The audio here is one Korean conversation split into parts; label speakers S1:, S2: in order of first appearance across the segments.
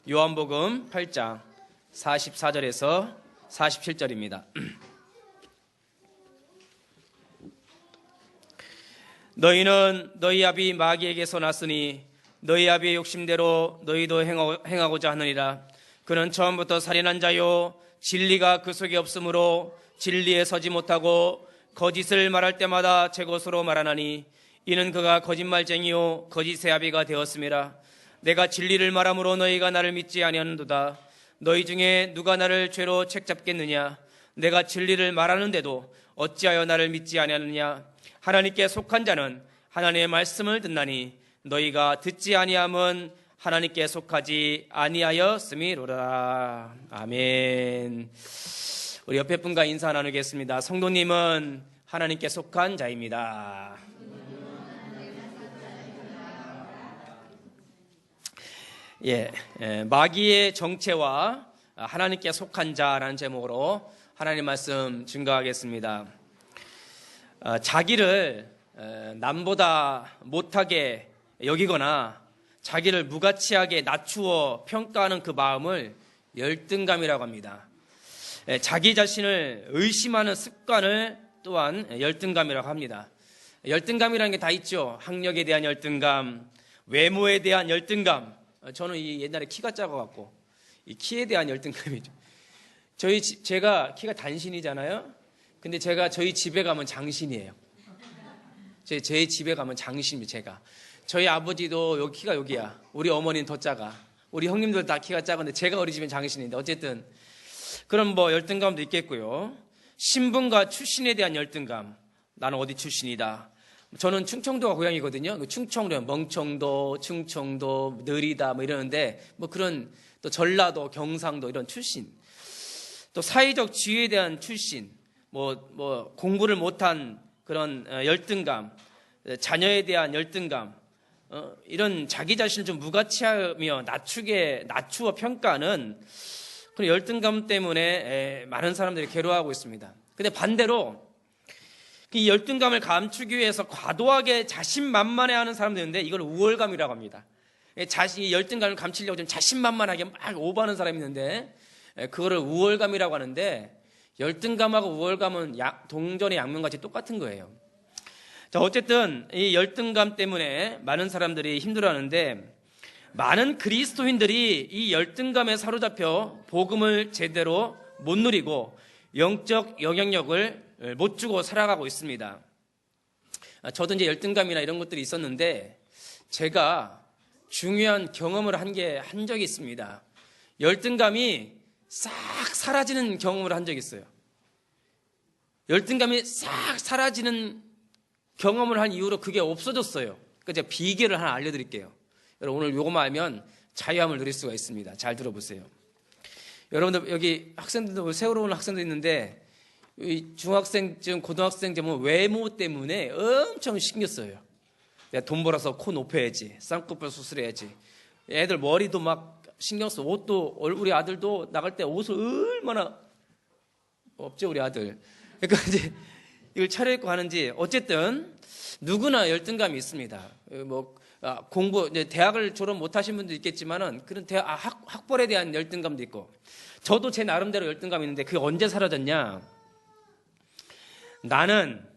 S1: 요한복음 8장 44절에서 47절입니다. 너희는 너희 아비 마귀에게서 났으니 너희 아비의 욕심대로 너희도 행하고자 하느니라. 그는 처음부터 살인한 자요 진리가 그 속에 없으므로 진리에 서지 못하고 거짓을 말할 때마다 제 것으로 말하나니 이는 그가 거짓말쟁이요 거짓의 아비가 되었음이라. 내가 진리를 말함으로 너희가 나를 믿지 아니하는도다. 너희 중에 누가 나를 죄로 책잡겠느냐? 내가 진리를 말하는데도 어찌하여 나를 믿지 아니하느냐? 하나님께 속한 자는 하나님의 말씀을 듣나니 너희가 듣지 아니함은 하나님께 속하지 아니하였음이로라. 아멘. 우리 옆에 분과 인사 나누겠습니다. 성도님은 하나님께 속한 자입니다. 마귀의 정체와 하나님께 속한 자라는 제목으로 하나님 말씀 증거하겠습니다. 자기를 남보다 못하게 여기거나 자기를 무가치하게 낮추어 평가하는 그 마음을 열등감이라고 합니다. 자기 자신을 의심하는 습관을 또한 열등감이라고 합니다. 열등감이라는 게 다 있죠. 학력에 대한 열등감, 외모에 대한 열등감. 저는 옛날에 키가 작아갖고 이 키에 대한 열등감이죠. 제가 키가 단신이잖아요. 근데 제가 저희 집에 가면 장신이에요. 제 집에 가면 장신이에요. 제가 저희 아버지도 여기 키가 여기야. 우리 어머니는 더 작아. 우리 형님들 다 키가 작은데 제가 우리 집엔 장신인데 어쨌든 그런 열등감도 있겠고요. 신분과 출신에 대한 열등감. 나는 어디 출신이다. 저는 충청도가 고향이거든요. 충청도, 멍청도, 충청도, 느리다 이러는데 그런 또 전라도, 경상도 이런 출신. 또 사회적 지위에 대한 출신. 공부를 못한 그런 열등감, 자녀에 대한 열등감. 이런 자기 자신을 좀 무가치하며 낮추어 평가하는 그런 열등감 때문에 많은 사람들이 괴로워하고 있습니다. 근데 반대로 이 열등감을 감추기 위해서 과도하게 자신만만해하는 사람들이 있는데 이걸 우월감이라고 합니다. 자신이 열등감을 감추려고 좀 자신만만하게 막 오버하는 사람이 있는데 그거를 우월감이라고 하는데 열등감하고 우월감은 동전의 양면같이 똑같은 거예요. 자, 어쨌든 이 열등감 때문에 많은 사람들이 힘들어하는데 많은 그리스도인들이 이 열등감에 사로잡혀 복음을 제대로 못 누리고 영적 영향력을 못 주고 살아가고 있습니다. 저도 이제 열등감이나 이런 것들이 있었는데 제가 중요한 경험을 한 적이 있습니다. 열등감이 싹 사라지는 경험을 한 적이 있어요. 열등감이 싹 사라지는 경험을 한 이후로 그게 없어졌어요. 그러니까 제가 비결을 하나 알려드릴게요. 여러분 오늘 요거만 알면 자유함을 누릴 수가 있습니다. 잘 들어보세요. 여러분들 여기 학생들도 새로 온 학생도 있는데 중학생쯤 고등학생쯤 외모 때문에 엄청 신경 써요. 내가 돈 벌어서 코 높여야지, 쌍꺼풀 수술해야지. 애들 머리도 막 신경 써. 옷도 우리 아들도 나갈 때 옷을 얼마나 없죠 우리 아들. 그러니까 이제 이걸 차려입고 하는지 어쨌든 누구나 열등감이 있습니다. 공부 이제 대학을 졸업 못하신 분도 있겠지만은 그런 학벌에 대한 열등감도 있고 저도 제 나름대로 열등감이 있는데 그게 언제 사라졌냐? 나는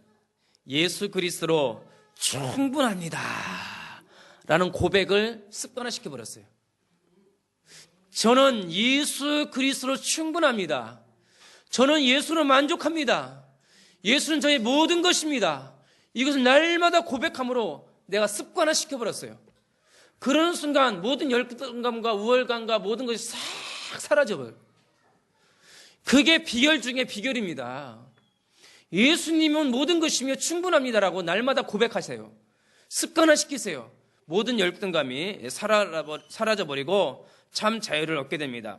S1: 예수 그리스도로 충분합니다 라는 고백을 습관화시켜 버렸어요. 저는 예수 그리스도로 충분합니다. 저는 예수로 만족합니다. 예수는 저의 모든 것입니다. 이것을 날마다 고백함으로 내가 습관화시켜 버렸어요. 그러는 순간 모든 열등감과 우월감과 모든 것이 싹 사라져버려요. 그게 비결 중에 비결입니다. 예수님은 모든 것이며 충분합니다라고 날마다 고백하세요. 습관화시키세요. 모든 열등감이 사라져버리고 참 자유를 얻게 됩니다.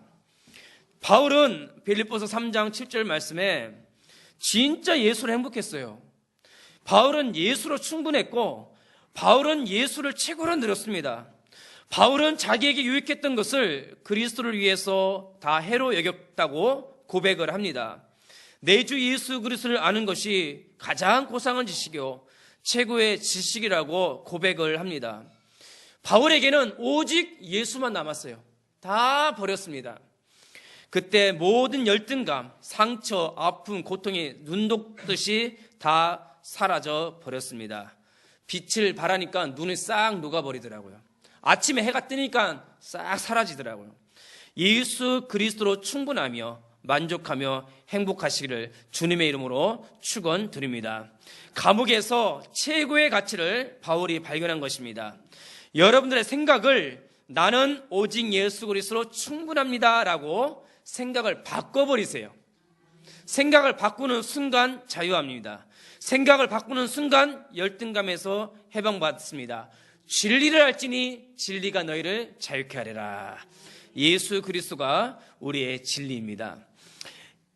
S1: 바울은 빌립보서 3장 7절 말씀에 진짜 예수로 행복했어요. 바울은 예수로 충분했고 바울은 예수를 최고로 누렸습니다. 바울은 자기에게 유익했던 것을 그리스도를 위해서 다 해로 여겼다고 고백을 합니다. 내 주 예수 그리스도를 아는 것이 가장 고상한 지식이요 최고의 지식이라고 고백을 합니다. 바울에게는 오직 예수만 남았어요. 다 버렸습니다. 그때 모든 열등감, 상처, 아픔, 고통이 눈 녹듯이 다 사라져 버렸습니다. 빛을 발하니까 눈이 싹 녹아버리더라고요. 아침에 해가 뜨니까 싹 사라지더라고요. 예수 그리스도로 충분하며 만족하며 행복하시기를 주님의 이름으로 축원드립니다. 감옥에서 최고의 가치를 바울이 발견한 것입니다. 여러분들의 생각을 나는 오직 예수 그리스도로 충분합니다 라고 생각을 바꿔버리세요. 생각을 바꾸는 순간 자유합니다. 생각을 바꾸는 순간 열등감에서 해방받습니다. 진리를 알지니 진리가 너희를 자유케 하리라. 예수 그리스도가 우리의 진리입니다.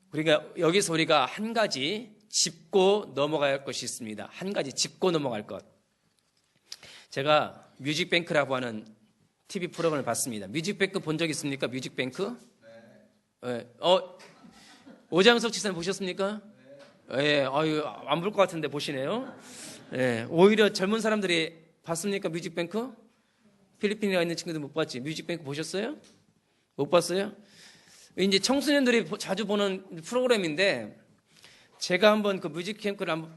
S1: 그러니까 여기서 우리가 한 가지 짚고 넘어갈 것이 있습니다. 한 가지 짚고 넘어갈 것. 제가 뮤직뱅크라고 하는 TV 프로그램을 봤습니다. 뮤직뱅크 본 적 있습니까? 뮤직뱅크? 네. 오장석 지사님 보셨습니까? 네. 안 볼 것 같은데 보시네요. 네. 오히려 젊은 사람들이 봤습니까? 뮤직뱅크? 필리핀에 가 있는 친구들 못 봤지? 뮤직뱅크 보셨어요? 못 봤어요? 이제 청소년들이 자주 보는 프로그램인데 제가 한번 그 뮤직뱅크를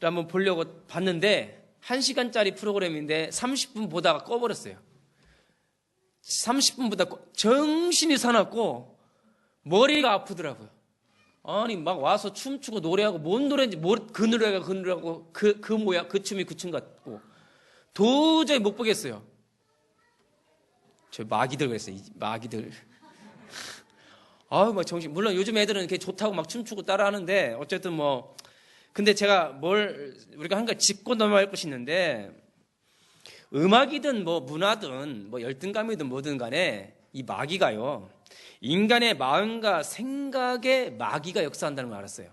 S1: 한번 보려고 봤는데 1시간짜리 프로그램인데 30분 보다가 꺼버렸어요. 30분 보다 정신이 사납고 머리가 아프더라고요. 아니 막 와서 춤추고 노래하고 뭔 노래인지 그 노래가 그 뭐야 그 춤이 그 춤 같고 도저히 못 보겠어요. 저 마귀들 그랬어요. 마귀들. 막 정신. 물론 요즘 애들은 이렇게 좋다고 막 춤추고 따라하는데 어쨌든 뭐 근데 제가 우리가 한 가지 짚고 넘어갈 것이 있는데 음악이든 뭐 문화든 뭐 열등감이든 뭐든 간에 이 마귀가요. 인간의 마음과 생각에 마귀가 역사한다는 걸 알았어요.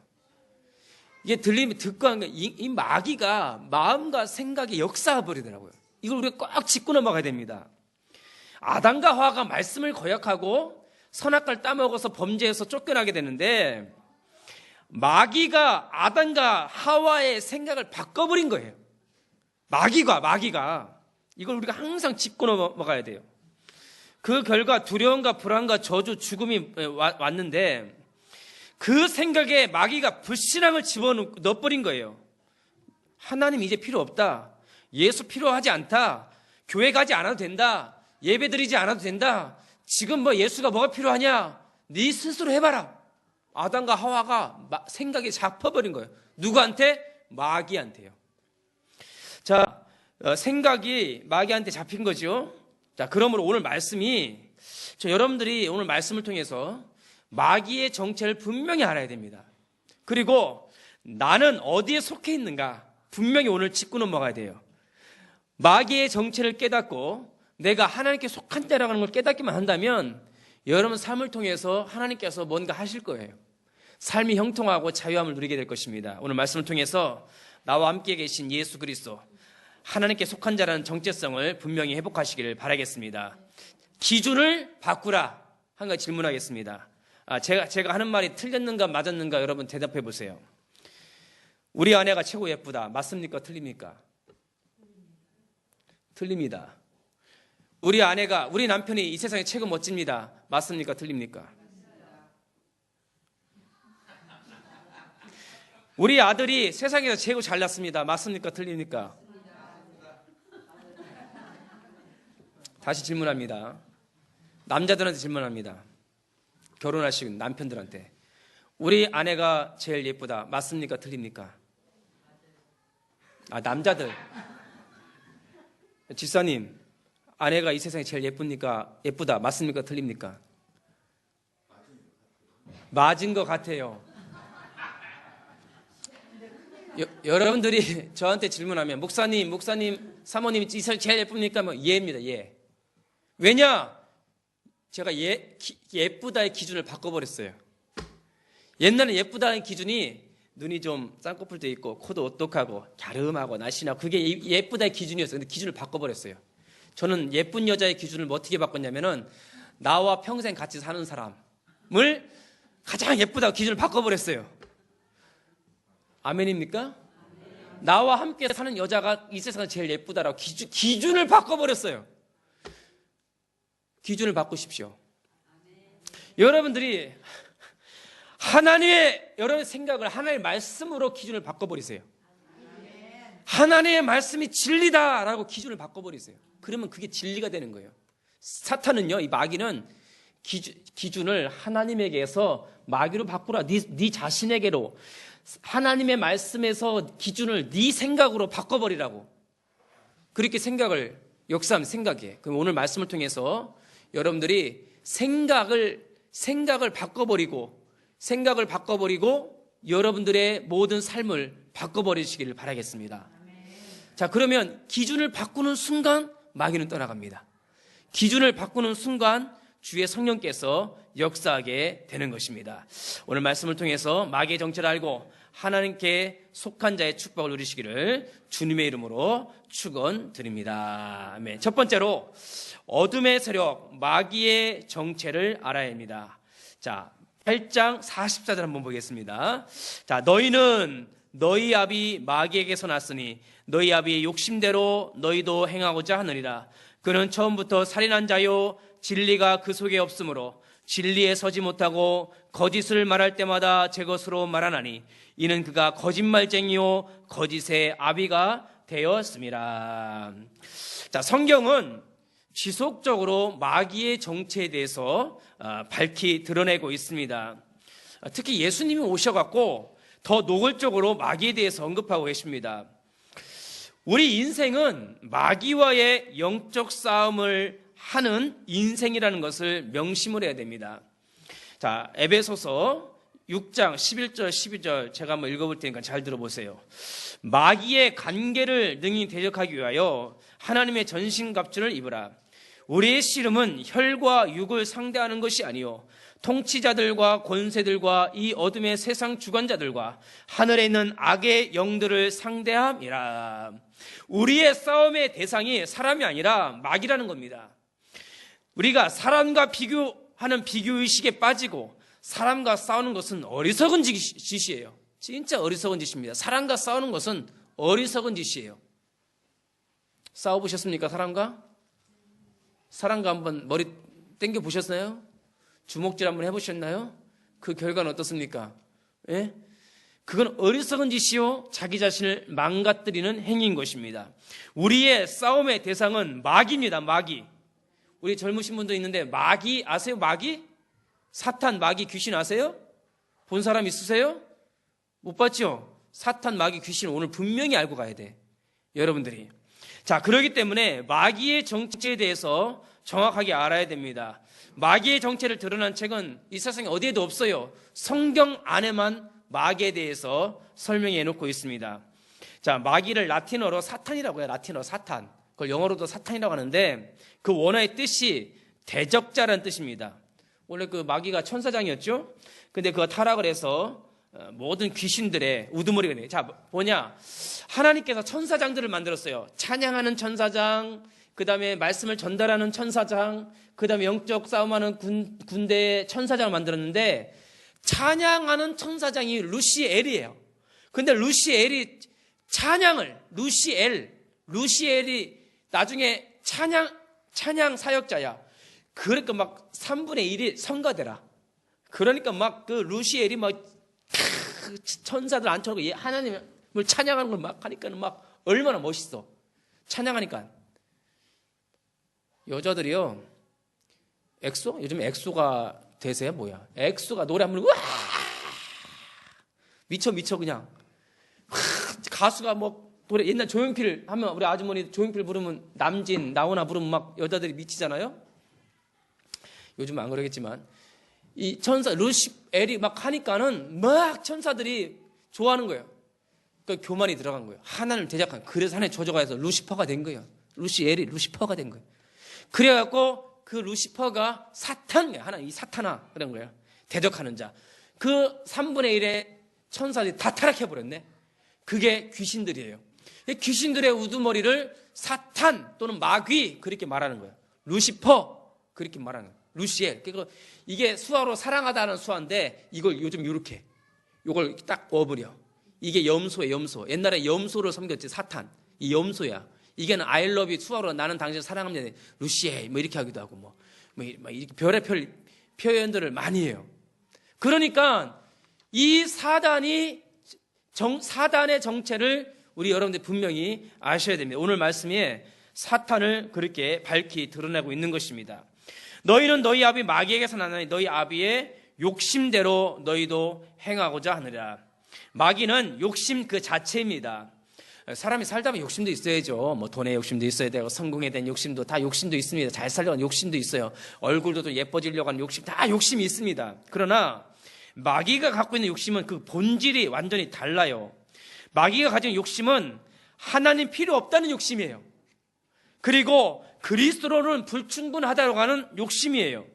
S1: 이게 듣고 하는 게 이 마귀가 마음과 생각에 역사해 버리더라고요. 이걸 우리가 꼭 짚고 넘어가야 됩니다. 아담과 하와가 말씀을 거역하고 선악과를 따먹어서 범죄해서 쫓겨나게 되는데 마귀가 아담과 하와의 생각을 바꿔버린 거예요. 마귀가 이걸 우리가 항상 짚고 넘어가야 돼요. 그 결과 두려움과 불안과 저주, 죽음이 왔는데 그 생각에 마귀가 불신앙을 집어넣어버린 거예요. 하나님 이제 필요 없다. 예수 필요하지 않다. 교회 가지 않아도 된다. 예배 드리지 않아도 된다. 지금 예수가 뭐가 필요하냐? 네 스스로 해봐라. 아담과 하와가 생각이 잡혀버린 거예요. 누구한테? 마귀한테요. 자, 생각이 마귀한테 잡힌 거죠. 자, 그러므로 오늘 말씀이 여러분들이 오늘 말씀을 통해서 마귀의 정체를 분명히 알아야 됩니다. 그리고 나는 어디에 속해 있는가 분명히 오늘 짚고 넘어가야 돼요. 마귀의 정체를 깨닫고 내가 하나님께 속한 자라는 걸 깨닫기만 한다면 여러분 삶을 통해서 하나님께서 뭔가 하실 거예요. 삶이 형통하고 자유함을 누리게 될 것입니다. 오늘 말씀을 통해서 나와 함께 계신 예수 그리스도 하나님께 속한 자라는 정체성을 분명히 회복하시기를 바라겠습니다. 기준을 바꾸라. 한 가지 질문하겠습니다. 제가 하는 말이 틀렸는가 맞았는가 여러분 대답해 보세요. 우리 아내가 최고 예쁘다. 맞습니까? 틀립니까? 틀립니다. 우리 남편이 이 세상에 최고 멋집니다. 맞습니까? 틀립니까? 우리 아들이 세상에서 최고 잘났습니다. 맞습니까? 틀립니까? 다시 질문합니다. 남자들한테 질문합니다. 결혼하신 남편들한테. 우리 아내가 제일 예쁘다. 맞습니까? 틀립니까? 남자들. 집사님, 아내가 이 세상에 제일 예쁘다. 맞습니까? 틀립니까? 맞은 것 같아요. 여러분들이 저한테 질문하면 목사님, 사모님 이 세상에 제일 예쁩니까? 예입니다. 예. 왜냐? 제가 예쁘다의 기준을 바꿔버렸어요. 옛날에 예쁘다는 기준이 눈이 좀 쌍꺼풀 돼 있고 코도 오똑하고 갸름하고 날씬하고 그게 예쁘다의 기준이었어요. 근데 기준을 바꿔버렸어요. 저는 예쁜 여자의 기준을 어떻게 바꿨냐면은 나와 평생 같이 사는 사람을 가장 예쁘다고 기준을 바꿔버렸어요. 아멘입니까? 나와 함께 사는 여자가 이 세상에 제일 예쁘다라고 기준을 바꿔버렸어요. 기준을 바꾸십시오. 여러분들이 하나님의 여러분의 생각을 하나님의 말씀으로 기준을 바꿔버리세요. 하나님의 말씀이 진리다라고 기준을 바꿔버리세요. 그러면 그게 진리가 되는 거예요. 사탄은요, 이 마귀는 기준을 하나님에게서 마귀로 바꾸라. 네 자신에게로 하나님의 말씀에서 기준을 네 생각으로 바꿔버리라고 그렇게 생각을 역사하면 생각이에요. 그럼 오늘 말씀을 통해서 여러분들이 생각을 바꿔버리고 여러분들의 모든 삶을 바꿔버리시기를 바라겠습니다. 자, 그러면 기준을 바꾸는 순간 마귀는 떠나갑니다. 기준을 바꾸는 순간 주의 성령께서 역사하게 되는 것입니다. 오늘 말씀을 통해서 마귀의 정체를 알고 하나님께 속한 자의 축복을 누리시기를 주님의 이름으로 축원드립니다. 아멘. 첫 번째로 어둠의 세력 마귀의 정체를 알아야 합니다. 자, 8장 44절 한번 보겠습니다. 자, 너희는 너희 아비 마귀에게서 났으니 너희 아비의 욕심대로 너희도 행하고자 하느니라. 그는 처음부터 살인한 자요 진리가 그 속에 없으므로 진리에 서지 못하고 거짓을 말할 때마다 제 것으로 말하나니 이는 그가 거짓말쟁이요 거짓의 아비가 되었습니다. 자, 성경은 지속적으로 마귀의 정체에 대해서 밝히 드러내고 있습니다. 특히 예수님이 오셔갖고 더 노골적으로 마귀에 대해서 언급하고 계십니다. 우리 인생은 마귀와의 영적 싸움을 하는 인생이라는 것을 명심을 해야 됩니다. 자, 에베소서 6장 11절 12절 제가 한번 읽어볼 테니까 잘 들어보세요. 마귀의 간계를 능히 대적하기 위하여 하나님의 전신갑주를 입으라. 우리의 씨름은 혈과 육을 상대하는 것이 아니요 통치자들과 권세들과 이 어둠의 세상 주관자들과 하늘에 있는 악의 영들을 상대함이라. 우리의 싸움의 대상이 사람이 아니라 마귀라는 겁니다. 우리가 사람과 비교하는 비교의식에 빠지고 사람과 싸우는 것은 어리석은 짓이에요. 진짜 어리석은 짓입니다. 사람과 싸우는 것은 어리석은 짓이에요. 싸워보셨습니까? 사람과 한번 머리 당겨보셨나요? 주먹질 한번 해보셨나요? 그 결과는 어떻습니까? 예? 그건 어리석은 짓이요 자기 자신을 망가뜨리는 행위인 것입니다. 우리의 싸움의 대상은 마귀입니다. 마귀. 우리 젊으신 분도 있는데 마귀 아세요? 마귀? 사탄, 마귀, 귀신 아세요? 본 사람 있으세요? 못 봤죠? 사탄, 마귀, 귀신 오늘 분명히 알고 가야 돼. 여러분들이. 자, 그렇기 때문에 마귀의 정체에 대해서 정확하게 알아야 됩니다. 마귀의 정체를 드러난 책은 이 세상에 어디에도 없어요. 성경 안에만 마귀에 대해서 설명해 놓고 있습니다. 자, 마귀를 라틴어로 사탄이라고 해요. 라틴어 사탄. 그걸 영어로도 사탄이라고 하는데 그 원어의 뜻이 대적자라는 뜻입니다. 원래 그 마귀가 천사장이었죠. 근데 그가 타락을 해서 모든 귀신들의 우두머리가 돼요. 자, 뭐냐? 하나님께서 천사장들을 만들었어요. 찬양하는 천사장, 그 다음에 말씀을 전달하는 천사장, 그 다음에 영적 싸움하는 군대의 천사장을 만들었는데 찬양하는 천사장이 루시엘이에요. 근데 루시엘이 루시엘이 나중에 찬양 사역자야. 그러니까 막 3분의 1이 성가대라. 그러니까 막 그 루시엘이 막 천사들 앉혀놓고 하나님을 찬양하는 걸 막 하니까는 막 얼마나 멋있어. 찬양하니까. 여자들이요. 엑소? 요즘 엑소가 대세야 뭐야? 엑소가 노래 한 번 우와! 미쳐 그냥. 가수가 뭐 노래 옛날 조용필 하면 우리 아주머니 조용필 부르면 남진, 나훈아 부르면 막 여자들이 미치잖아요. 요즘은 안 그러겠지만 이 천사 루시엘이 막 하니까는 막 천사들이 좋아하는 거예요. 그러니까 교만이 들어간 거예요. 하나님을 대적한. 그래서 하나님 저주가해서 루시퍼가 된 거예요. 루시엘이 루시퍼가 된 거예요. 그래갖고 그 루시퍼가 사탄이야. 하나 이 사탄아 그런 거예요. 대적하는 자. 그 3분의 1의 천사들이 다 타락해버렸네. 그게 귀신들이에요. 귀신들의 우두머리를 사탄 또는 마귀 그렇게 말하는 거예요. 루시퍼 그렇게 말하는 거예요. 루시엘. 그러니까 이게 수화로 사랑하다는 수화인데 이걸 요즘 이렇게 이걸 딱 어버려. 이게 염소예요. 염소. 옛날에 염소를 섬겼지 사탄. 이 염소야. 이게는 I love you 수화로 나는 당신을 사랑합니다. 루시엘 뭐 이렇게 하기도 하고 뭐 이렇게 별의 표현들을 많이 해요. 그러니까 이 사단의 정체를 우리 여러분들 분명히 아셔야 됩니다. 오늘 말씀에 사탄을 그렇게 밝히 드러내고 있는 것입니다. 너희는 너희 아비 마귀에게서 나나니 너희 아비의 욕심대로 너희도 행하고자 하느라. 마귀는 욕심 그 자체입니다. 사람이 살다 보면 욕심도 있어야죠. 돈의 욕심도 있어야 되고, 성공에 대한 욕심도, 다 욕심도 있습니다. 잘 살려고 하는 욕심도 있어요. 얼굴도 또 예뻐지려고 하는 욕심, 다 욕심이 있습니다. 그러나 마귀가 갖고 있는 욕심은 그 본질이 완전히 달라요. 마귀가 가진 욕심은 하나님 필요 없다는 욕심이에요. 그리고 그리스도로는 불충분하다고 하는 욕심이에요.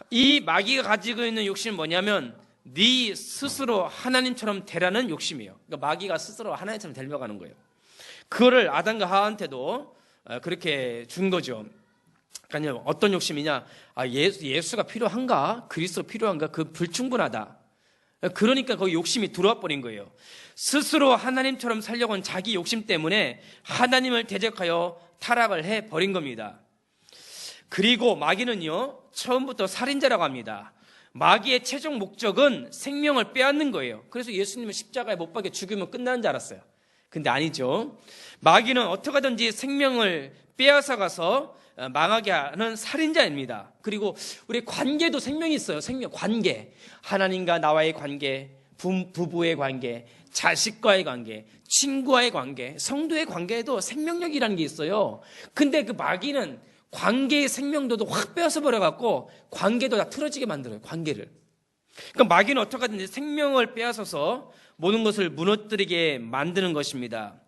S1: 이 마귀가 가지고 있는 욕심은 뭐냐면 네 스스로 하나님처럼 되라는 욕심이에요. 그러니까 마귀가 스스로 하나님처럼 되려고 하는 거예요. 그거를 아담과 하와한테도 그렇게 준 거죠. 그러니까 어떤 욕심이냐? 예수가 필요한가? 그리스도 필요한가? 그 불충분하다. 그러니까 거기 욕심이 들어와 버린 거예요. 스스로 하나님처럼 살려고 하는 자기 욕심 때문에 하나님을 대적하여 타락을 해버린 겁니다. 그리고 마귀는요, 처음부터 살인자라고 합니다. 마귀의 최종 목적은 생명을 빼앗는 거예요. 그래서 예수님은 십자가에 못 박혀 죽이면 끝나는 줄 알았어요. 근데 아니죠. 마귀는 어떻게 하든지 생명을 빼앗아 가서 망하게 하는 살인자입니다. 그리고 우리 관계도 생명이 있어요. 생명, 관계. 하나님과 나와의 관계, 부부의 관계, 자식과의 관계, 친구와의 관계, 성도의 관계에도 생명력이라는 게 있어요. 근데 그 마귀는 관계의 생명도도 확 빼앗아 버려갖고 관계도 다 틀어지게 만들어요. 관계를. 그러니까 마귀는 어떻게 하든지 생명을 빼앗아서 모든 것을 무너뜨리게 만드는 것입니다.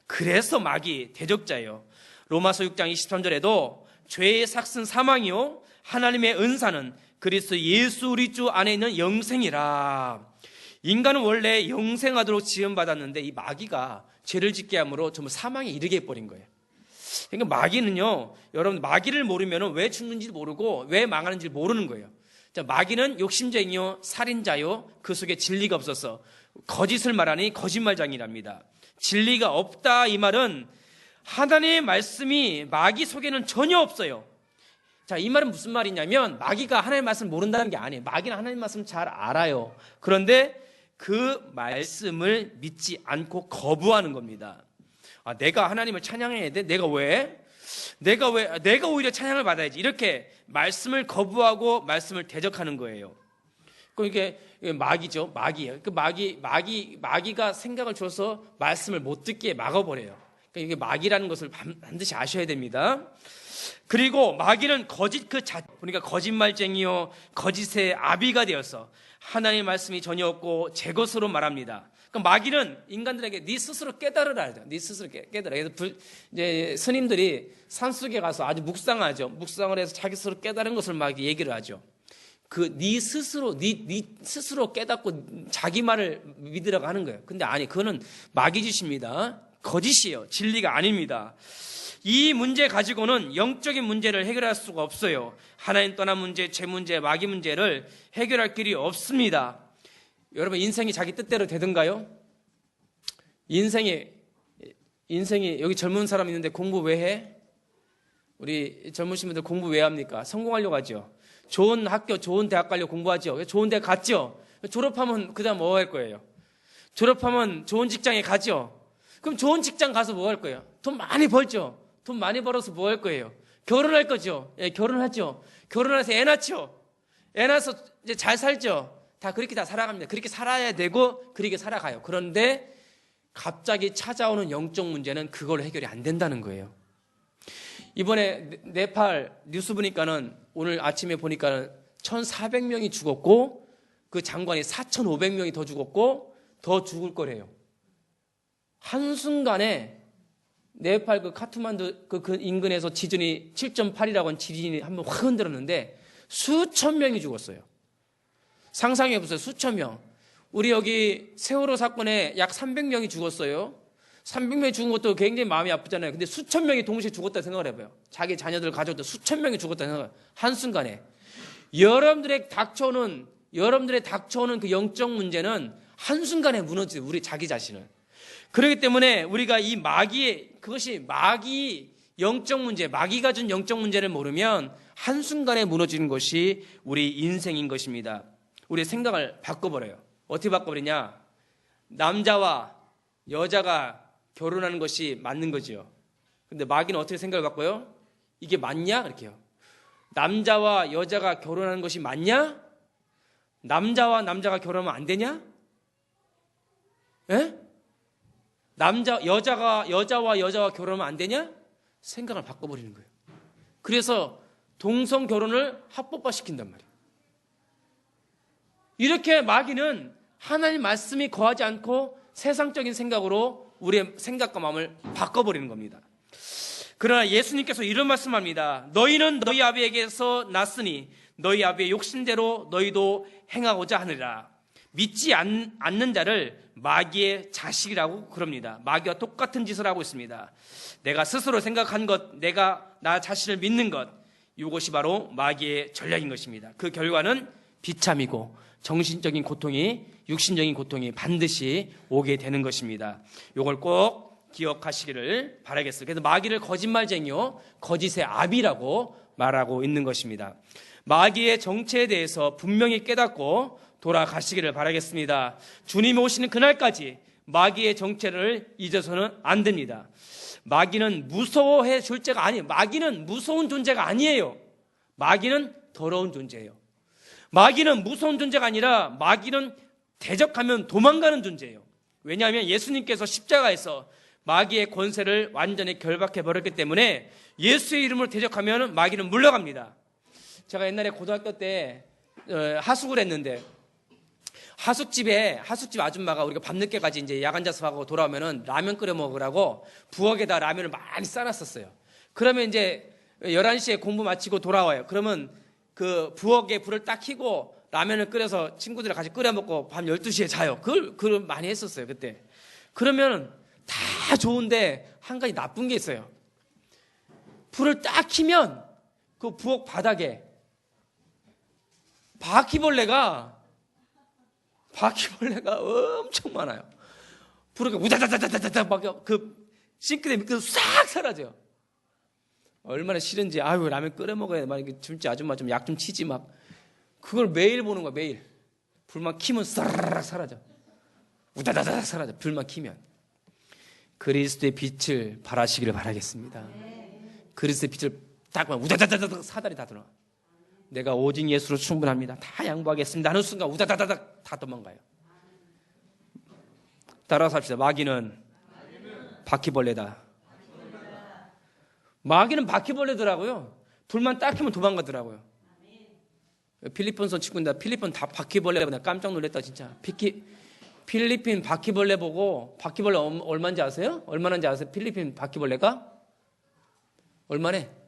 S1: 그래서 마귀 대적자예요. 로마서 6장 23절에도 죄의 삭은 사망이요 하나님의 은사는 그리스도 예수 우리 주 안에 있는 영생이라. 인간은 원래 영생하도록 지음받았는데 이 마귀가 죄를 짓게 함으로 전부 사망에 이르게 해버린 거예요. 그러니까 마귀는요, 여러분 마귀를 모르면 왜 죽는지 모르고 왜 망하는지 모르는 거예요. 자, 마귀는 욕심쟁이요 살인자요 그 속에 진리가 없어서 거짓을 말하니 거짓말장이랍니다. 진리가 없다 이 말은 하나님의 말씀이 마귀 속에는 전혀 없어요. 자, 이 말은 무슨 말이냐면 마귀가 하나님의 말씀을 모른다는 게 아니에요. 마귀는 하나님의 말씀을 잘 알아요. 그런데 그 말씀을 믿지 않고 거부하는 겁니다. 내가 하나님을 찬양해야 돼? 내가 오히려 찬양을 받아야지. 이렇게 말씀을 거부하고 말씀을 대적하는 거예요. 그럼 이게 마귀죠. 마귀예요. 그 마귀가 생각을 줘서 말씀을 못 듣게 막아버려요. 그러니까 이게 마귀라는 것을 반드시 아셔야 됩니다. 그리고 마귀는 그러니까 거짓말쟁이요 거짓의 아비가 되어서 하나님의 말씀이 전혀 없고 제 것으로 말합니다. 그러니까 마귀는 인간들에게 네 스스로 깨달으라. 네 스스로 깨달으라. 그래서 이제 스님들이 산속에 가서 아주 묵상하죠. 묵상을 해서 자기 스스로 깨달은 것을 막 얘기를 하죠. 네 스스로 깨닫고 자기 말을 믿으라고 하는 거예요. 근데 아니, 그거는 마귀 짓입니다. 거짓이에요. 진리가 아닙니다. 이 문제 가지고는 영적인 문제를 해결할 수가 없어요. 하나님 떠난 문제, 죄 문제, 마귀 문제를 해결할 길이 없습니다. 여러분, 인생이 자기 뜻대로 되던가요? 인생이 여기 젊은 사람 있는데 공부 왜 해? 우리 젊으신 분들 공부 왜 합니까? 성공하려고 하죠. 좋은 학교, 좋은 대학 가려고 공부하죠. 좋은 대학 갔죠. 졸업하면 그다음 뭐 할 거예요? 졸업하면 좋은 직장에 가죠. 그럼 좋은 직장 가서 뭐 할 거예요? 돈 많이 벌죠. 돈 많이 벌어서 뭐 할 거예요? 결혼할 거죠. 예, 결혼하죠. 결혼해서 애 낳죠. 애 낳아서 이제 잘 살죠. 다 그렇게 다 살아갑니다. 그렇게 살아야 되고 그렇게 살아가요. 그런데 갑자기 찾아오는 영적 문제는 그걸로 해결이 안 된다는 거예요. 이번에 네팔 뉴스 보니까는 오늘 아침에 보니까는 1,400명이 죽었고 그 장관이 4,500명이 더 죽었고 더 죽을 거래요. 한순간에 네팔 그 카트만두 그 인근에서 지진이 7.8이라고 하는 지진이 한번 확 흔들었는데 수천 명이 죽었어요. 상상해 보세요. 수천 명. 우리 여기 세월호 사건에 약 300명이 죽었어요. 300명이 죽은 것도 굉장히 마음이 아프잖아요. 근데 수천 명이 동시에 죽었다 생각을 해봐요. 자기 자녀들 가져도 수천 명이 죽었다 생각을. 한순간에. 여러분들의 닥쳐오는 그 영적 문제는 한순간에 무너져요. 우리 자기 자신을. 그렇기 때문에 우리가 그것이 마귀 영적 문제, 마귀가 준 영적 문제를 모르면 한순간에 무너지는 것이 우리 인생인 것입니다. 우리의 생각을 바꿔버려요. 어떻게 바꿔버리냐? 남자와 여자가 결혼하는 것이 맞는 거지요. 근데 마귀는 어떻게 생각을 바꿔요? 이게 맞냐? 이렇게요. 남자와 여자가 결혼하는 것이 맞냐? 남자와 남자가 결혼하면 안 되냐? 예? 여자와 여자가 결혼하면 안 되냐? 생각을 바꿔버리는 거예요. 그래서 동성 결혼을 합법화시킨단 말이에요. 이렇게 마귀는 하나님 말씀이 거하지 않고 세상적인 생각으로 우리의 생각과 마음을 바꿔버리는 겁니다. 그러나 예수님께서 이런 말씀합니다. 너희는 너희 아비에게서 났으니 너희 아비의 욕심대로 너희도 행하고자 하느니라. 믿지 않는 자를 마귀의 자식이라고 그럽니다. 마귀와 똑같은 짓을 하고 있습니다. 내가 스스로 생각한 것, 내가 나 자신을 믿는 것, 이것이 바로 마귀의 전략인 것입니다. 그 결과는 비참이고 정신적인 고통이, 육신적인 고통이 반드시 오게 되는 것입니다. 이걸 꼭 기억하시기를 바라겠습니다. 그래서 마귀를 거짓말쟁이요, 거짓의 아비라고 말하고 있는 것입니다. 마귀의 정체에 대해서 분명히 깨닫고 돌아가시기를 바라겠습니다. 주님이 오시는 그날까지 마귀의 정체를 잊어서는 안 됩니다. 마귀는 무서워해 줄 죄가 아니에요. 마귀는 무서운 존재가 아니에요. 마귀는 더러운 존재예요. 마귀는 무서운 존재가 아니라 마귀는 대적하면 도망가는 존재예요. 왜냐하면 예수님께서 십자가에서 마귀의 권세를 완전히 결박해 버렸기 때문에 예수의 이름으로 대적하면 마귀는 물러갑니다. 제가 옛날에 고등학교 때 하숙을 했는데 하숙집 아줌마가 우리가 밤늦게까지 이제 야간 자습하고 돌아오면은 라면 끓여 먹으라고 부엌에다 라면을 많이 싸놨었어요. 그러면 이제 11시에 공부 마치고 돌아와요. 그러면 그 부엌에 불을 딱 켜고 라면을 끓여서 친구들이랑 같이 끓여 먹고 밤 12시에 자요. 그걸 많이 했었어요, 그때. 그러면 다 좋은데 한 가지 나쁜 게 있어요. 불을 딱 켜면 그 부엌 바닥에 바퀴벌레가 엄청 많아요. 불을 우다다다다다다 막 그 싱크대 밑으로 싹 사라져요. 얼마나 싫은지, 라면 끓여 먹어야 막 진짜 아줌마 좀 약 좀 치지 막. 그걸 매일 보는 거야, 매일. 불만 켜면 싹 사라져. 우다다다닥 사라져, 불만 켜면. 그리스도의 빛을 발하시기를 바라겠습니다. 그리스도의 빛을 딱 보면 우다다다닥 사다리 다 들어와. 내가 오직 예수로 충분합니다. 다 양보하겠습니다 하는 순간 우다다다닥 다 도망가요. 따라서 합시다. 마귀는 바퀴벌레다. 마귀는 바퀴벌레더라고요. 불만 딱 켜면 도망가더라고요. 필리핀선 친구인데 필리핀 다 바퀴벌레 보고 깜짝 놀랐다 진짜. 필리핀 바퀴벌레 보고 바퀴벌레 얼마인지 아세요? 얼마나인지 아세요? 필리핀 바퀴벌레가 얼마네?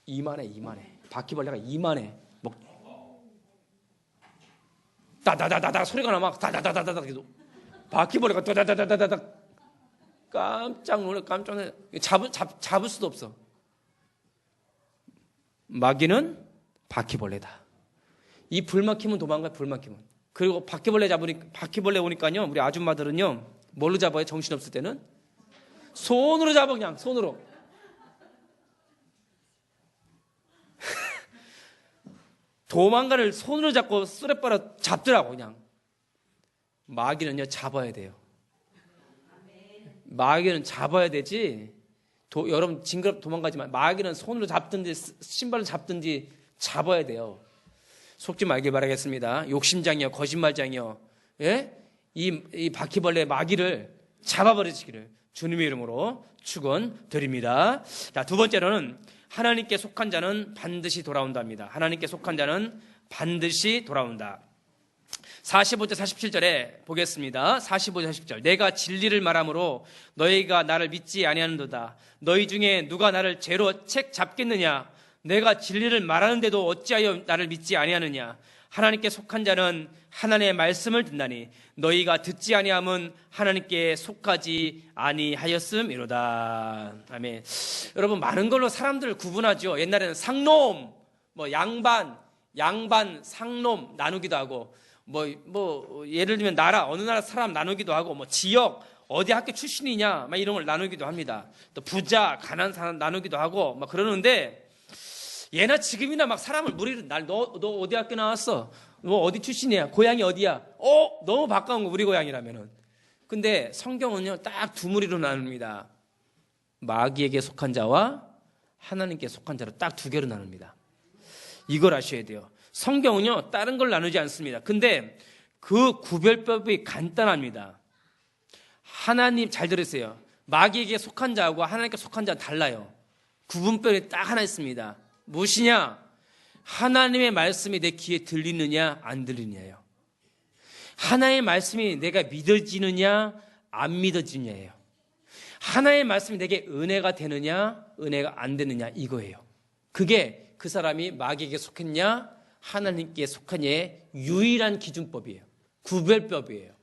S1: 이만해. 바퀴벌레가 이만해. 다다다다다 소리가 나 막 다다다다다 계속. 바퀴벌레가 다다다다다다 깜짝 놀래. 잡을 수도 없어. 마귀는 바퀴벌레다. 이 불만 켜면 도망가요. 불만 켜면. 그리고 바퀴벌레 오니까요. 우리 아줌마들은요. 뭘로 잡아요? 정신없을 때는 손으로 잡아. 그냥 손으로. 도망가를 손으로 잡고 쓰레빠라 잡더라고. 그냥 마귀는요 잡아야 돼요. 마귀는 잡아야 되지. 여러분 징그럽 도망가지 마. 마귀는 손으로 잡든지 신발로 잡든지 잡아야 돼요. 속지 말길 바라겠습니다. 욕심장이요, 거짓말장이요. 예? 이 바퀴벌레 마귀를 잡아버리시기를 주님의 이름으로 축원드립니다. 자, 두 번째로는 하나님께 속한 자는 반드시 돌아온답니다. 하나님께 속한 자는 반드시 돌아온다. 45절 47절에 보겠습니다. 45절 40절. 내가 진리를 말하므로 너희가 나를 믿지 아니하는도다. 너희 중에 누가 나를 죄로 책 잡겠느냐? 내가 진리를 말하는데도 어찌하여 나를 믿지 아니하느냐? 하나님께 속한 자는 하나님의 말씀을 듣나니 너희가 듣지 아니함은 하나님께 속하지 아니하였음이로다. 아멘. 여러분 많은 걸로 사람들을 구분하죠. 옛날에는 상놈, 양반, 상놈 나누기도 하고 예를 들면 어느 나라 사람 나누기도 하고 지역 어디 학교 출신이냐 이런 걸 나누기도 합니다. 또 부자, 가난한 사람 나누기도 하고 그러는데 예나 지금이나 막 사람을 무리를 너 어디 학교 나왔어? 너 어디 출신이야? 고향이 어디야? 너무 가까운 거 우리 고향이라면은. 근데 성경은요 딱 두 무리로 나눕니다. 마귀에게 속한 자와 하나님께 속한 자로 딱 두 개로 나눕니다. 이걸 아셔야 돼요. 성경은요 다른 걸 나누지 않습니다. 근데 그 구별법이 간단합니다. 하나님 잘 들으세요. 마귀에게 속한 자하고 하나님께 속한 자는 달라요. 구분법이 딱 하나 있습니다. 무엇이냐? 하나님의 말씀이 내 귀에 들리느냐 안 들리느냐예요. 하나님의 말씀이 내가 믿어지느냐 안 믿어지느냐예요. 하나님의 말씀이 내게 은혜가 되느냐 은혜가 안 되느냐 이거예요. 그게 그 사람이 마귀에게 속했냐 하나님께 속하냐의 유일한 기준법이에요. 구별법이에요.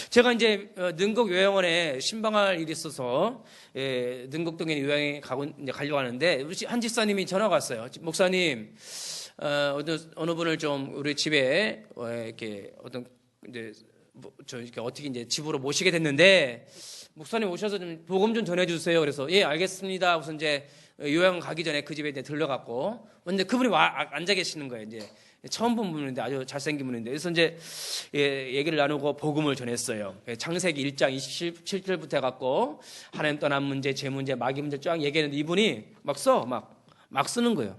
S1: 제가 이제 능곡 요양원에 신방할 일이 있어서 능곡동에 요양에 가려고 하는데 우리 한 집사님이 전화가 왔어요. 목사님, 어느 분을 좀 우리 집에 이렇게 어떤 이제 이렇게 어떻게 이제 집으로 모시게 됐는데 목사님 오셔서 좀 복음 좀 전해주세요. 그래서 예 알겠습니다. 우선 이제 요양 가기 전에 그 집에 이제 들러갔고, 근데 그분이 앉아 계시는 거예요. 이제 처음 본 분인데 아주 잘생긴 분인데 그래서 이제 얘기를 나누고 복음을 전했어요. 창세기 1장 27절부터 해갖고 하나님 떠난 문제, 제 문제, 마귀 문제 쫙 얘기했는데 이분이 막 쓰는 거예요.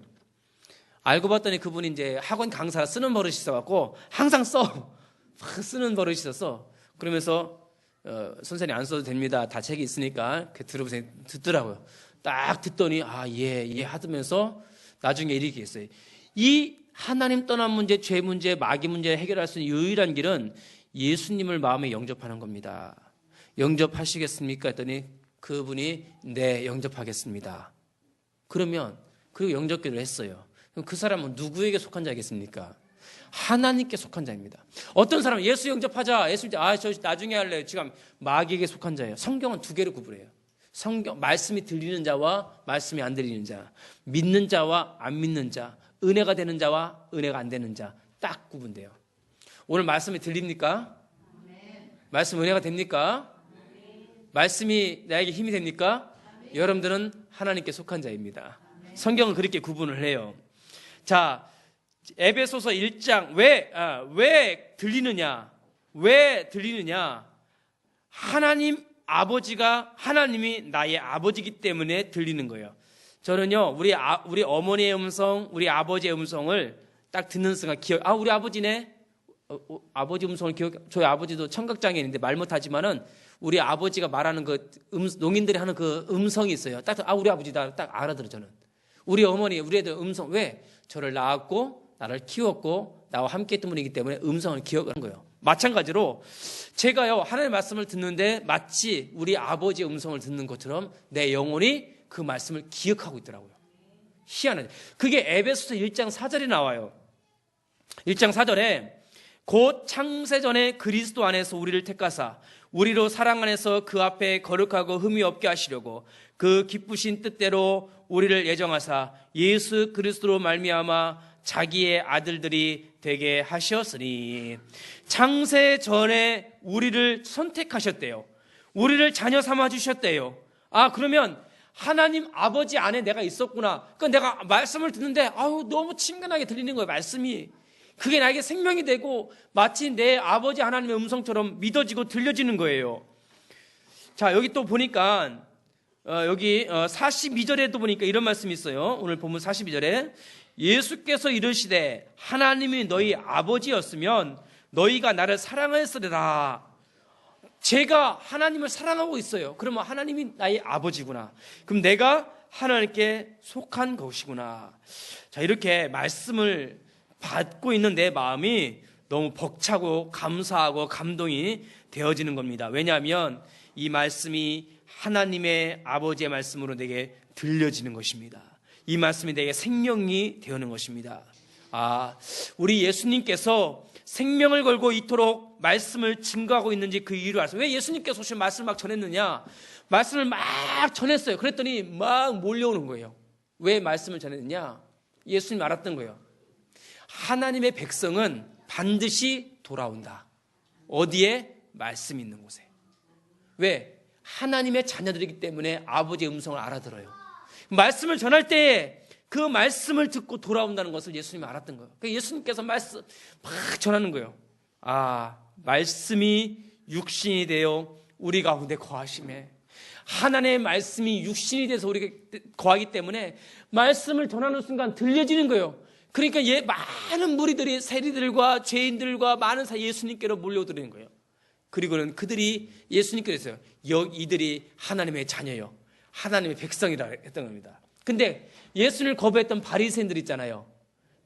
S1: 알고 봤더니 그분이 이제 학원 강사라 쓰는 버릇이 있어갖고 항상 막 쓰는 버릇이 있어서 그러면서 선생님 안 써도 됩니다. 다 책이 있으니까 들어보세요. 듣더라고요. 딱 듣더니 예 하면서 나중에 이렇게 했어요. 이 하나님 떠난 문제, 죄 문제, 마귀 문제 해결할 수 있는 유일한 길은 예수님을 마음에 영접하는 겁니다. 영접하시겠습니까? 했더니 그분이 네 영접하겠습니다. 그리고 영접기를 했어요. 그럼 그 사람은 누구에게 속한 자겠습니까? 하나님께 속한 자입니다. 어떤 사람은 예수 영접하자, 예수 저 나중에 할래요. 지금 마귀에게 속한 자예요. 성경은 두 개로 구분해요. 성경 말씀이 들리는 자와 말씀이 안 들리는 자, 믿는 자와 안 믿는 자, 은혜가 되는 자와 은혜가 안 되는 자 딱 구분돼요. 오늘 말씀이 들립니까? 말씀 은혜가 됩니까? 말씀이 나에게 힘이 됩니까? 여러분들은 하나님께 속한 자입니다. 성경은 그렇게 구분을 해요. 자, 에베소서 1장 왜 들리느냐? 왜 들리느냐? 하나님이 나의 아버지이기 때문에 들리는 거예요. 저는요, 우리 어머니의 음성, 우리 아버지의 음성을 딱 듣는 순간 우리 아버지네? 아버지 음성을 저희 아버지도 청각장애인인데 말 못하지만은 우리 아버지가 말하는 농인들이 하는 그 음성이 있어요. 우리 아버지다. 딱 알아들어, 저는. 우리 어머니, 우리 애들 음성. 왜? 저를 낳았고, 나를 키웠고, 나와 함께 했던 분이기 때문에 음성을 기억하는 거예요. 마찬가지로 제가요, 하나님의 말씀을 듣는데 마치 우리 아버지의 음성을 듣는 것처럼 내 영혼이 그 말씀을 기억하고 있더라고요. 희한하죠. 그게 에베소서 1장 4절에 나와요. 1장 4절에 곧 창세전에 그리스도 안에서 우리를 택하사 우리로 사랑 안에서 그 앞에 거룩하고 흠이 없게 하시려고 그 기쁘신 뜻대로 우리를 예정하사 예수 그리스도로 말미암아 자기의 아들들이 되게 하셨으니, 창세전에 우리를 선택하셨대요. 우리를 자녀 삼아 주셨대요. 그러면 하나님 아버지 안에 내가 있었구나. 내가 말씀을 듣는데 너무 친근하게 들리는 거예요. 말씀이. 그게 나에게 생명이 되고 마치 내 아버지 하나님의 음성처럼 믿어지고 들려지는 거예요. 자, 여기 또 보니까 여기 42절에도 보니까 이런 말씀이 있어요. 오늘 본문 42절에 예수께서 이르시되 하나님이 너희 아버지였으면 너희가 나를 사랑하였으리라. 제가 하나님을 사랑하고 있어요. 그러면 하나님이 나의 아버지구나. 그럼 내가 하나님께 속한 것이구나. 자, 이렇게 말씀을 받고 있는 내 마음이 너무 벅차고 감사하고 감동이 되어지는 겁니다. 왜냐하면 이 말씀이 하나님의 아버지의 말씀으로 내게 들려지는 것입니다. 이 말씀이 내게 생명이 되어는 것입니다. 우리 예수님께서 생명을 걸고 이토록 말씀을 증거하고 있는지 그 이유를 알았어요. 왜 예수님께서 오신 말씀을 막 전했느냐? 말씀을 막 전했어요. 그랬더니 막 몰려오는 거예요. 왜 말씀을 전했느냐? 예수님 알았던 거예요. 하나님의 백성은 반드시 돌아온다. 어디에? 말씀이 있는 곳에. 왜? 하나님의 자녀들이기 때문에 아버지의 음성을 알아들어요. 말씀을 전할 때 그 말씀을 듣고 돌아온다는 것을 예수님이 알았던 거예요. 그러니까 예수님께서 말씀 막 전하는 거예요. 말씀이 육신이 되어 우리 가운데 거하심에, 하나님의 말씀이 육신이 돼서 우리가 거하기 때문에 말씀을 전하는 순간 들려지는 거예요. 그러니까 많은 무리들이, 세리들과 죄인들과 많은 사이 예수님께로 몰려드리는 거예요. 그리고는 그들이 예수님께로 했어요. 이들이 하나님의 자녀요, 하나님의 백성이라 했던 겁니다. 근데 예수님을 거부했던 바리새인들 있잖아요,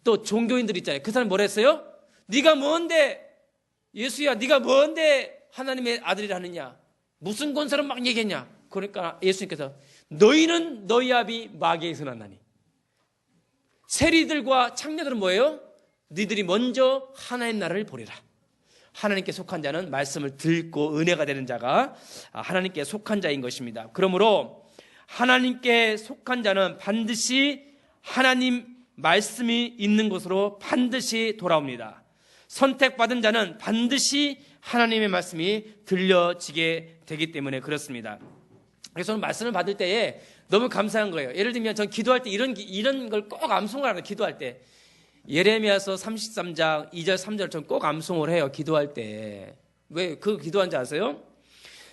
S1: 또 종교인들 있잖아요. 그 사람 뭐라 했어요? 네가 뭔데, 예수야 네가 뭔데 하나님의 아들이라 하느냐, 무슨 권세로 막 얘기했냐. 그러니까 예수님께서 너희는 너희 아비 마귀에서 났나니. 세리들과 창녀들은 뭐예요? 너희들이 먼저 하나님 나라를 보리라. 하나님께 속한 자는 말씀을 듣고 은혜가 되는 자가 하나님께 속한 자인 것입니다. 그러므로 하나님께 속한 자는 반드시 하나님 말씀이 있는 곳으로 반드시 돌아옵니다. 선택받은 자는 반드시 하나님의 말씀이 들려지게 되기 때문에 그렇습니다. 그래서 저는 말씀을 받을 때에 너무 감사한 거예요. 예를 들면 전 기도할 때 이런 걸 꼭 암송을 하는 거예요. 기도할 때 예레미야서 33장 2절 3절 전 꼭 암송을 해요. 기도할 때. 왜 그 기도한지 아세요?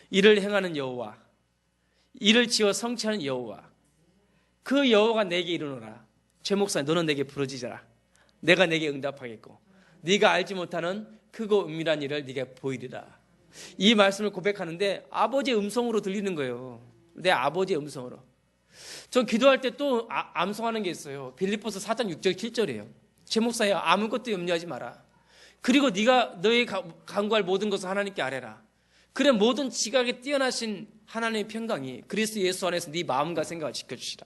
S1: 이를 행하는 여호와, 이를 지어 성취하는 여호와, 그 여호와가 내게 이르노라. 최 목사님, 너는 내게 부르짖어라. 내가 내게 응답하겠고 네가 알지 못하는 크고 은밀한 일을 네게 보이리라. 이 말씀을 고백하는데 아버지의 음성으로 들리는 거예요. 내 아버지의 음성으로. 전 기도할 때 또 암송하는 게 있어요. 빌립보서 4장 6절 7절이에요. 제 목사야, 아무것도 염려하지 마라. 그리고 네가 너의 간구할 모든 것을 하나님께 아뢰라. 그래 모든 지각에 뛰어나신 하나님의 평강이 그리스도 예수 안에서 네 마음과 생각을 지켜주시라.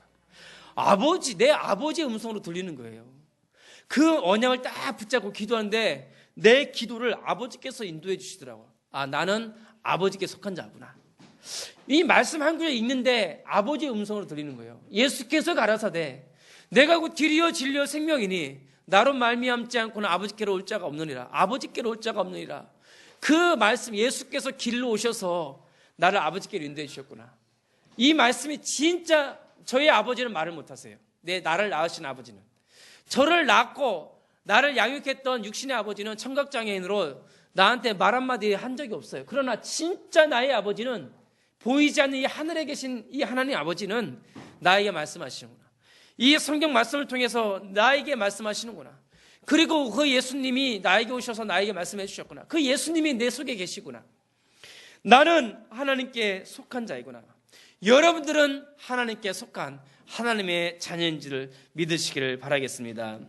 S1: 내 아버지의 음성으로 들리는 거예요. 그 언약을 딱 붙잡고 기도하는데 내 기도를 아버지께서 인도해 주시더라고요. 나는 아버지께 속한 자구나. 이 말씀 한 구절 읽는데 아버지의 음성으로 들리는 거예요. 예수께서 가라사대 내가 곧 길이요 진리요 생명이니 나로 말미암지 않고는 아버지께로 올 자가 없느니라. 아버지께로 올 자가 없느니라. 그 말씀, 예수께서 길로 오셔서 나를 아버지께로 인도해 주셨구나. 이 말씀이 진짜, 저희 아버지는 말을 못하세요. 나를 낳으신 아버지는. 저를 낳고 나를 양육했던 육신의 아버지는 청각장애인으로 나한테 말 한마디 한 적이 없어요. 그러나 진짜 나의 아버지는, 보이지 않는 이 하늘에 계신 이 하나님 아버지는 나에게 말씀하시는구나. 이 성경 말씀을 통해서 나에게 말씀하시는구나. 그리고 그 예수님이 나에게 오셔서 나에게 말씀해 주셨구나. 그 예수님이 내 속에 계시구나. 나는 하나님께 속한 자이구나. 여러분들은 하나님께 속한 하나님의 자녀인지를 믿으시기를 바라겠습니다.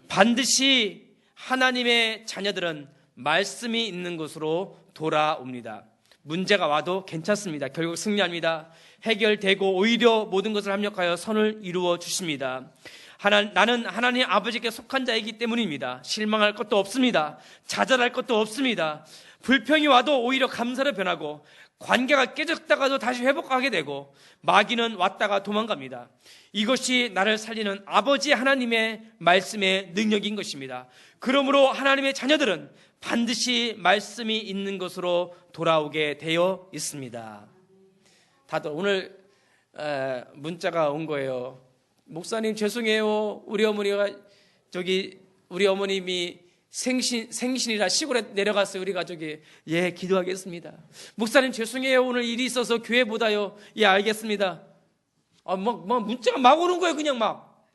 S1: 반드시 하나님의 자녀들은 말씀이 있는 곳으로 돌아옵니다. 문제가 와도 괜찮습니다. 결국 승리합니다. 해결되고 오히려 모든 것을 합력하여 선을 이루어 주십니다. 나는 하나님 아버지께 속한 자이기 때문입니다. 실망할 것도 없습니다. 좌절할 것도 없습니다. 불평이 와도 오히려 감사로 변하고, 관계가 깨졌다가도 다시 회복하게 되고, 마귀는 왔다가 도망갑니다. 이것이 나를 살리는 아버지 하나님의 말씀의 능력인 것입니다. 그러므로 하나님의 자녀들은 반드시 말씀이 있는 곳으로 돌아오게 되어 있습니다. 다들 오늘 문자가 온 거예요. 목사님 죄송해요. 우리 어머님이 생신이라 시골에 내려갔어요. 우리 가족이. 예, 기도하겠습니다. 목사님 죄송해요. 오늘 일이 있어서 교회 보다요. 예, 알겠습니다. 문자가 막 오는 거예요. 그냥 막.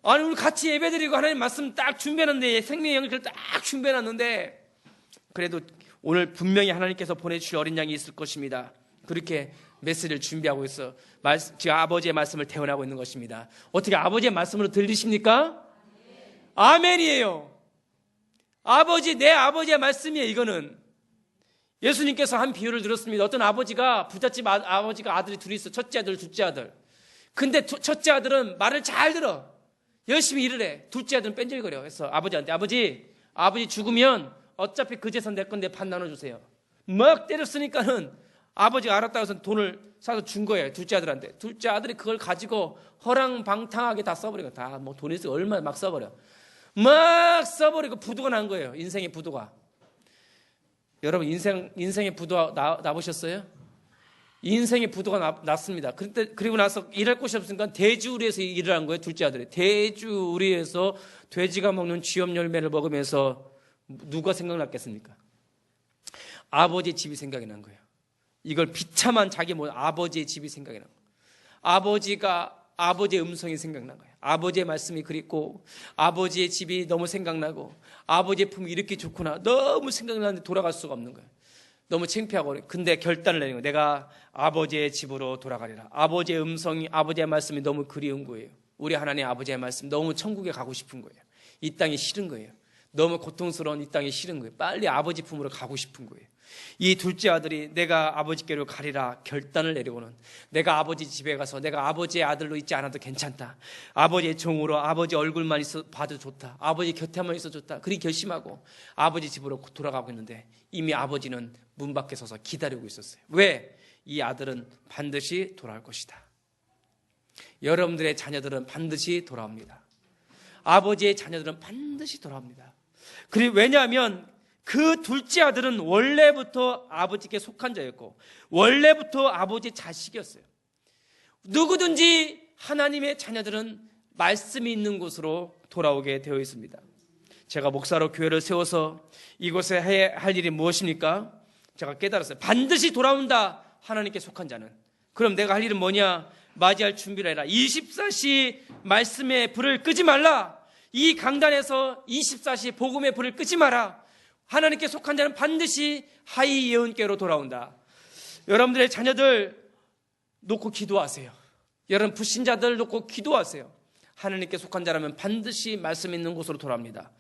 S1: 아니, 우리 같이 예배드리고 하나님 말씀 딱 준비해놨는데, 생명의 영을 딱 준비해놨는데, 그래도 오늘 분명히 하나님께서 보내주실 어린 양이 있을 것입니다. 그렇게 메시지를 준비하고 있어. 지금 아버지의 말씀을 태어나고 있는 것입니다. 어떻게 아버지의 말씀으로 들리십니까? 아멘이에요. 내 아버지의 말씀이에요. 이거는 예수님께서 한 비유를 들었습니다. 어떤 아버지가, 부잣집 아버지가 아들이 둘이 있어. 첫째 아들, 둘째 아들. 근데 첫째 아들은 말을 잘 들어. 열심히 일을 해. 둘째 아들은 뺀질거려. 그래서 아버지한테, 아버지 죽으면 어차피 그 재산 내 건데 반 나눠주세요. 막 때렸으니까는 아버지가 알았다고 해서 돈을 사서 준 거예요. 둘째 아들한테. 둘째 아들이 그걸 가지고 허랑방탕하게 다 써버리고, 다 뭐 돈 있어 얼마나 막 써버려. 막 써버리고 부도가 난 거예요. 인생의 부도가. 여러분 인생의 부도 나보셨어요? 인생의 부도가 났습니다. 그리고 나서 일할 곳이 없으니까 돼지우리에서 일을 한 거예요. 둘째 아들이. 돼지우리에서 돼지가 먹는 쥐염 열매를 먹으면서 누가 생각났겠습니까? 아버지의 집이 생각이 난 거예요. 이걸 비참한 아버지의 집이 생각이 난 거예요. 아버지의 음성이 생각난 거예요. 아버지의 말씀이 그립고, 아버지의 집이 너무 생각나고, 아버지의 품이 이렇게 좋구나. 너무 생각나는데 돌아갈 수가 없는 거예요. 너무 창피하고. 근데 결단을 내린 거예요. 내가 아버지의 집으로 돌아가리라. 아버지의 음성이, 아버지의 말씀이 너무 그리운 거예요. 우리 하나님 아버지의 말씀, 너무 천국에 가고 싶은 거예요. 이 땅이 싫은 거예요. 너무 고통스러운 이 땅이 싫은 거예요. 빨리 아버지 품으로 가고 싶은 거예요. 이 둘째 아들이 내가 아버지께로 가리라 결단을 내리고는, 내가 아버지 집에 가서 내가 아버지의 아들로 있지 않아도 괜찮다. 아버지의 종으로 아버지 얼굴만 봐도 좋다. 아버지 곁에만 있어도 좋다. 그리 결심하고 아버지 집으로 돌아가고 있는데, 이미 아버지는 문 밖에 서서 기다리고 있었어요. 왜? 이 아들은 반드시 돌아올 것이다. 여러분들의 자녀들은 반드시 돌아옵니다. 아버지의 자녀들은 반드시 돌아옵니다. 그리고 왜냐하면 그 둘째 아들은 원래부터 아버지께 속한 자였고, 원래부터 아버지의 자식이었어요. 누구든지 하나님의 자녀들은 말씀이 있는 곳으로 돌아오게 되어 있습니다. 제가 목사로 교회를 세워서 이곳에 해야 할 일이 무엇입니까? 제가 깨달았어요. 반드시 돌아온다, 하나님께 속한 자는. 그럼 내가 할 일은 뭐냐? 맞이할 준비를 해라. 24시 말씀의 불을 끄지 말라. 이 강단에서 24시 복음의 불을 끄지 마라. 하나님께 속한 자는 반드시 하이 예언께로 돌아온다. 여러분들의 자녀들 놓고 기도하세요. 여러분 불신자들 놓고 기도하세요. 하나님께 속한 자라면 반드시 말씀 있는 곳으로 돌아옵니다.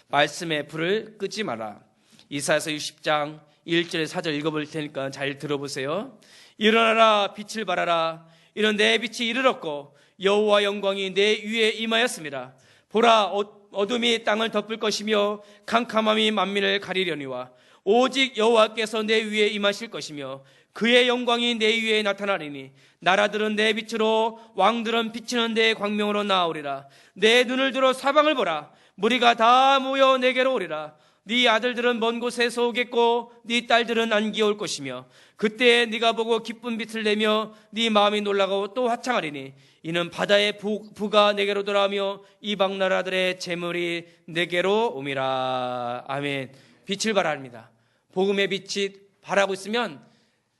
S1: 말씀의 불을 끄지 마라. 이사야서 60장 1절 4절 읽어볼 테니까 잘 들어보세요. 일어나라, 빛을 발하라. 이는 내 빛이 이르렀고 여호와 영광이 내 위에 임하였습니다. 보라, 어둠이 땅을 덮을 것이며 캄캄함이 만민을 가리려니와 오직 여호와께서 내 위에 임하실 것이며 그의 영광이 내 위에 나타나리니 나라들은 내 빛으로, 왕들은 비치는 내 광명으로 나아오리라. 내 눈을 들어 사방을 보라. 무리가 다 모여 내게로 오리라. 네 아들들은 먼 곳에서 오겠고 네 딸들은 안기에 올 것이며 그때 네가 보고 기쁜 빛을 내며 네 마음이 놀라고 또 화창하리니 이는 바다의 부가 내게로 돌아오며 이방 나라들의 재물이 내게로 옴이라. 아멘. 빛을 발합니다. 복음의 빛이 발하고 있으면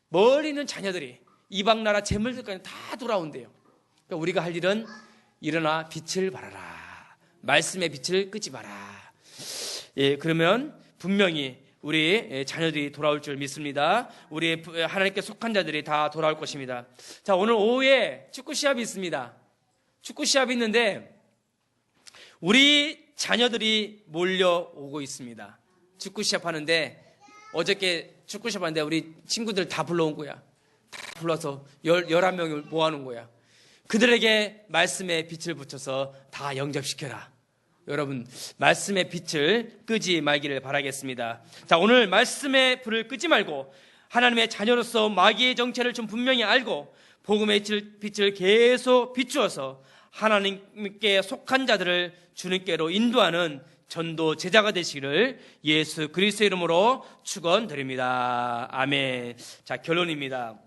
S1: 멀리 있는 자녀들이 이방 나라 재물들까지 다 돌아온대요. 그러니까 우리가 할 일은 일어나 빛을 발하라. 말씀의 빛을 끄지 마라. 예, 그러면 분명히 우리 자녀들이 돌아올 줄 믿습니다. 우리 하나님께 속한 자들이 다 돌아올 것입니다. 자, 오늘 오후에 축구 시합이 있습니다. 축구 시합이 있는데 우리 자녀들이 몰려오고 있습니다. 축구 시합 하는데 어저께 축구 시합 하는데 우리 친구들 다 불러온 거야. 다 불러서 11명을 모아놓은 거야. 그들에게 말씀의 빛을 붙여서 다 영접시켜라. 여러분, 말씀의 빛을 끄지 말기를 바라겠습니다. 자, 오늘 말씀의 불을 끄지 말고 하나님의 자녀로서 마귀의 정체를 좀 분명히 알고 복음의 빛을 계속 비추어서 하나님께 속한 자들을 주님께로 인도하는 전도 제자가 되시기를 예수 그리스도의 이름으로 축원드립니다. 아멘. 자, 결론입니다.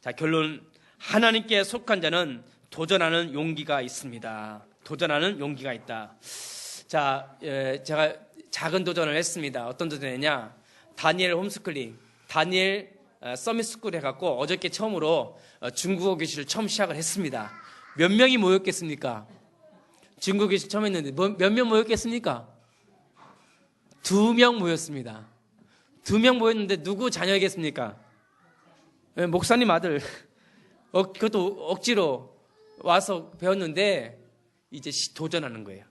S1: 자, 결론. 하나님께 속한 자는 도전하는 용기가 있습니다. 도전하는 용기가 있다. 자, 제가 작은 도전을 했습니다. 어떤 도전이냐? 다니엘 홈스쿨링, 다니엘 서밋스쿨 해갖고 어저께 처음으로 중국어 교실을 처음 시작을 했습니다. 몇 명이 모였겠습니까? 중국어 교실 처음 했는데 몇 명 모였겠습니까? 2명 모였습니다. 2명 모였는데 누구 자녀이겠습니까? 목사님 아들. 그것도 억지로 와서 배웠는데 이제 도전하는 거예요.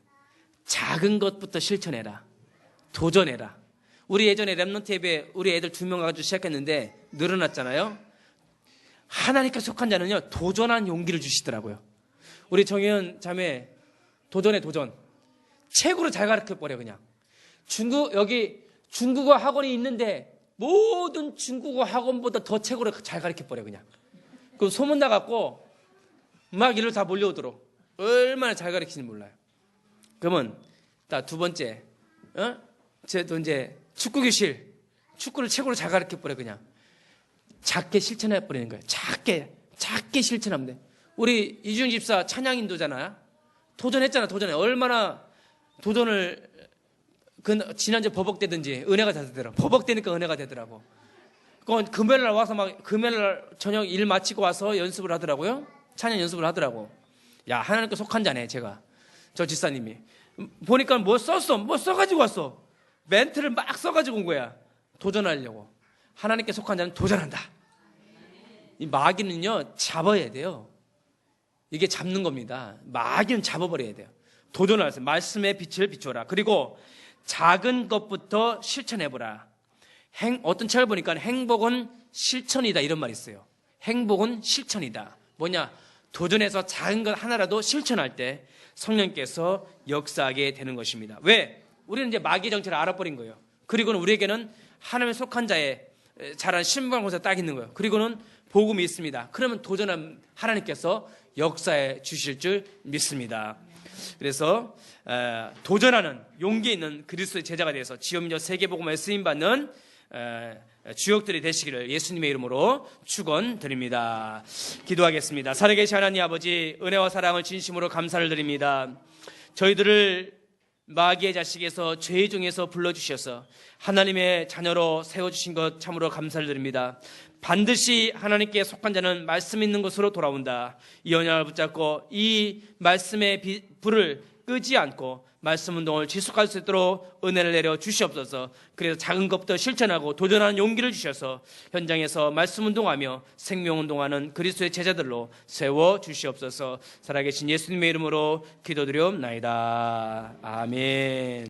S1: 작은 것부터 실천해라. 도전해라. 우리 예전에 랩넌트 예배 우리 애들 2명 가지고 시작했는데 늘어났잖아요. 하나님께 속한 자는요, 도전한 용기를 주시더라고요. 우리 정혜연 자매 도전해, 도전. 책으로 잘 가르쳐버려. 그냥 여기 중국어 학원이 있는데 모든 중국어 학원보다 더 책으로 잘 가르쳐버려. 그냥 그럼 소문 나갖고 막 일로 다 몰려오도록 얼마나 잘 가르치는지 몰라요. 그러면 두 번째, 쟤도 이제 축구교실, 축구를 책으로 잘 가르쳐버려. 그냥 작게 실천해 버리는 거예요. 작게 실천하면 돼. 우리 이주영 집사 찬양인도잖아요. 도전했잖아. 얼마나 도전을 지난주 버벅대든지 은혜가 되더라고. 버벅대니까 은혜가 되더라고. 그건 금요일 날 와서 금요일 날 저녁 일 마치고 와서 연습을 하더라고요. 찬양 연습을 하더라고. 야, 하나님께 속한 자네, 제가. 저 집사님이. 보니까 뭐 써가지고 왔어. 멘트를 막 써가지고 온 거야. 도전하려고. 하나님께 속한 자는 도전한다. 이 마귀는요, 잡아야 돼요. 이게 잡는 겁니다. 마귀는 잡아버려야 돼요. 도전을 하세요. 말씀의 빛을 비춰라. 그리고 작은 것부터 실천해보라. 어떤 책을 보니까 행복은 실천이다 이런 말이 있어요. 행복은 실천이다. 뭐냐? 도전해서 작은 것 하나라도 실천할 때 성령께서 역사하게 되는 것입니다. 왜? 우리는 이제 마귀의 정체를 알아버린 거예요. 그리고는 우리에게는 하나님의 속한 자의 잘한 신방공사 딱 있는 거예요. 그리고는 복음이 있습니다. 그러면 도전한 하나님께서 역사해 주실 줄 믿습니다. 그래서 도전하는 용기 있는 그리스도의 제자가 되어서 지엄여 세계복음에 쓰임받는 주역들이 되시기를 예수님의 이름으로 축원드립니다. 기도하겠습니다. 살아계신 하나님 아버지, 은혜와 사랑을 진심으로 감사를 드립니다. 저희들을 마귀의 자식에서 죄의 종에서 불러주셔서 하나님의 자녀로 세워주신 것 참으로 감사를 드립니다. 반드시 하나님께 속한 자는 말씀 있는 것으로 돌아온다. 이 언약을 붙잡고 이 말씀의 불을 끄지 않고 말씀 운동을 지속할 수 있도록 은혜를 내려 주시옵소서. 그래서 작은 것부터 실천하고 도전하는 용기를 주셔서 현장에서 말씀 운동하며 생명 운동하는 그리스도의 제자들로 세워 주시옵소서. 살아계신 예수님의 이름으로 기도드리옵나이다. 아멘.